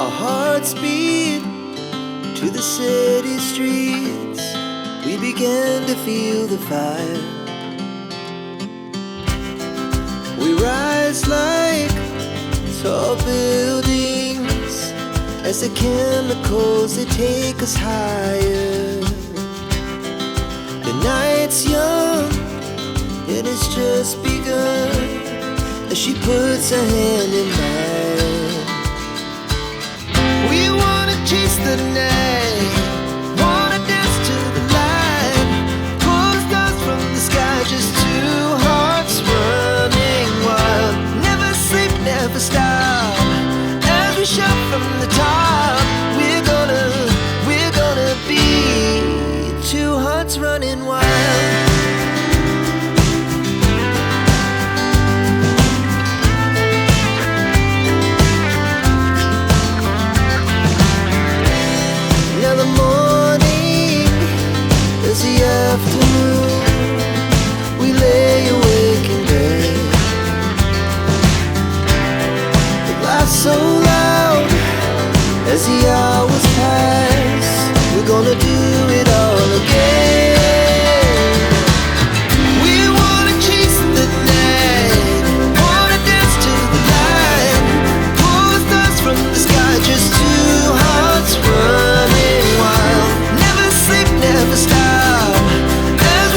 Our hearts beat to the city streets. We began to feel the fire. We rise like tall buildings as the chemicals, they take us higher. The night's young, it has just begun as she puts her hand in mine. We wanna chase the night, wanna dance to the light, pull the stars from the sky, just two hearts running wild. Never sleep, never stop, as we shout from the top. We're gonna be two hearts running wild. Afternoon, we lay awake in bed. The laughs so loud as the hours pass. We're gonna do it all again. We wanna chase the night, wanna dance to the light, pull the stars from the sky, just two hearts running wild. Never sleep, never stop,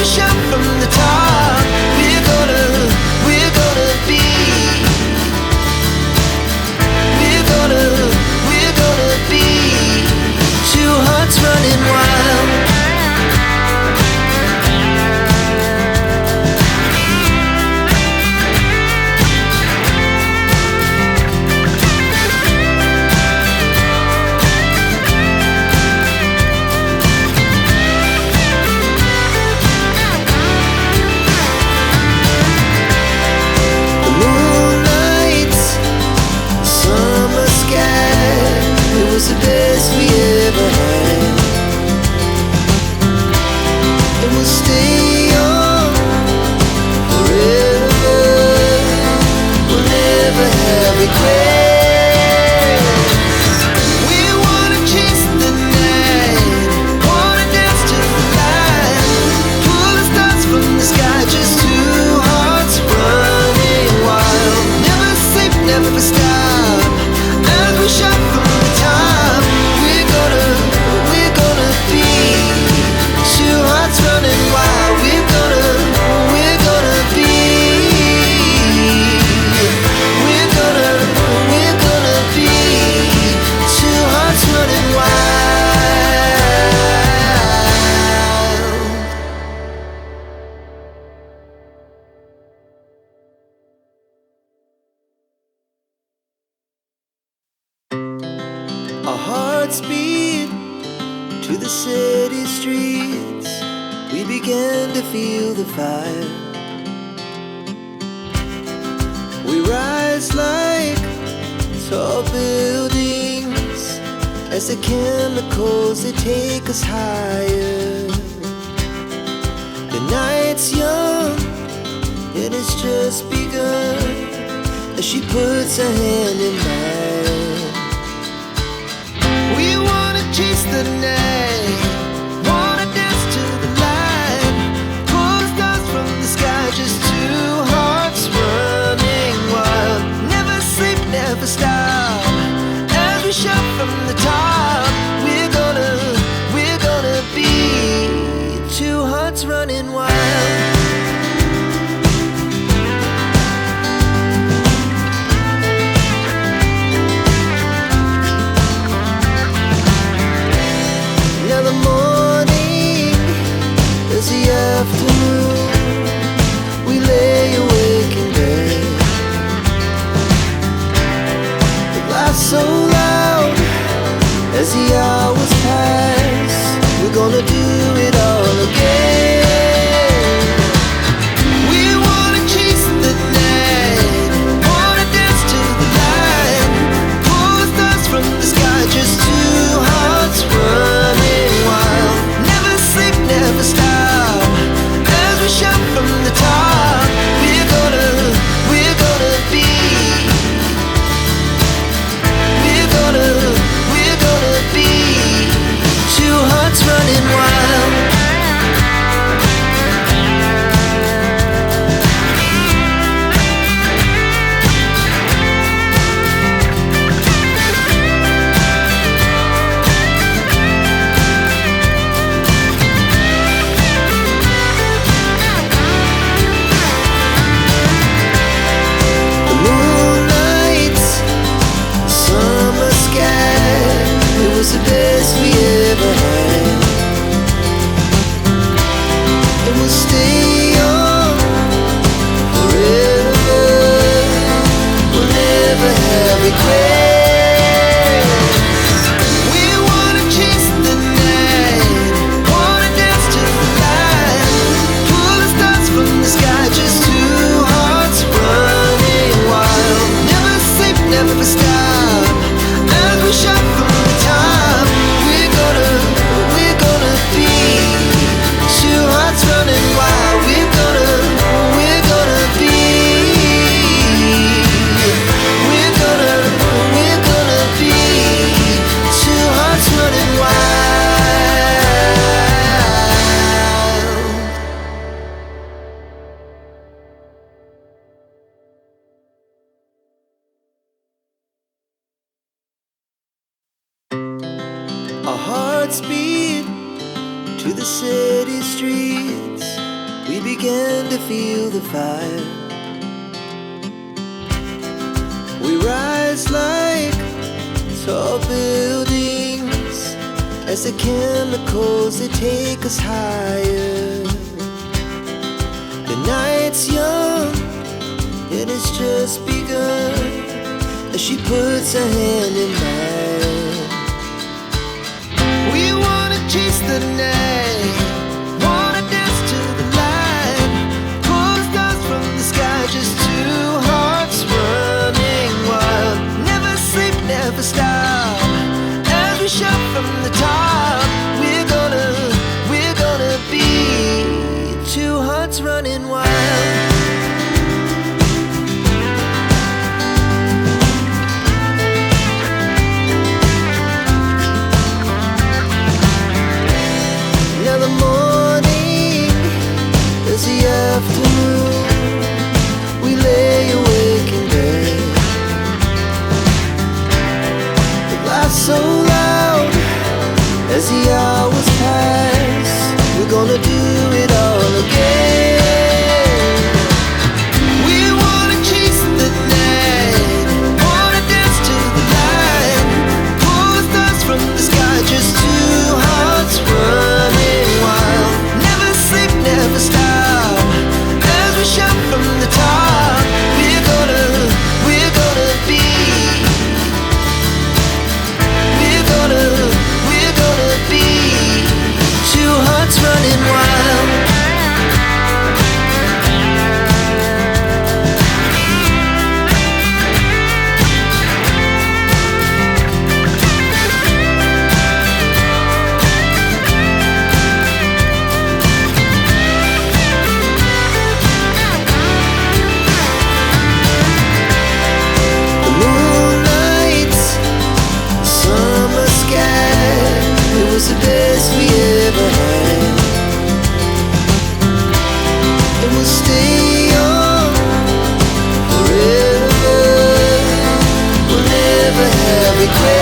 shout from the top. We're gonna be. We're gonna be two hearts running wild. The best we ever had, and we'll stay on forever. We'll never have regrets. We wanna chase the night, wanna dance to the light, pull the stars from the sky, just two hearts running wild. Never sleep, never stop, as we shout from the top. We're gonna be two hearts running wild. We're gonna be. We're gonna be two hearts running wild. Our hearts beat to the city streets. We began to feel the fire. We rise like tall buildings as the chemicals, they take us higher. The night's young, it has just begun as she puts her hand in mine. We wanna chase the night, wanna dance to the light, pull the stars from the sky, just two hearts running wild. Never sleep, never stop, as we shout from the top. We're gonna be two hearts running wild. The morning is the afternoon. We lay awake in bed. The laughs so loud as the hours pass. We're gonna do it all again. We wanna chase the night, wanna dance to the light, pull the stars from the sky, just two hearts running wild. Never sleep, never stop, as we shout from the top. We're gonna be. We're gonna we shout from the top, we're gonna be two hearts running wild. We're gonna be, we're gonna be two hearts running wild. Our hearts beat to the city streets. We began to feel the fire. We rise like tall buildings as the chemicals, they take us higher. The night's young, it has just begun as she puts her hand in mine. We wanna chase the night, wanna dance to the light, pull stars from the sky, just two hearts running wild. Never sleep, never stop, as we shout from the top. We're gonna be two hearts running wild. Now the morning is the afternoon. We lay awake in bed. The laughs so loud as the hours pass. We're gonna do it all again. We wanna chase the night, wanna dance to the light, pull stars from the sky, just two hearts running wild. Never sleep, never stop, as we shout from the top. We're gonna be, we're gonna be two hearts running wild. The moonlight, summer sky, it was the best we ever had. And we'll stay young forever. We'll never have regret.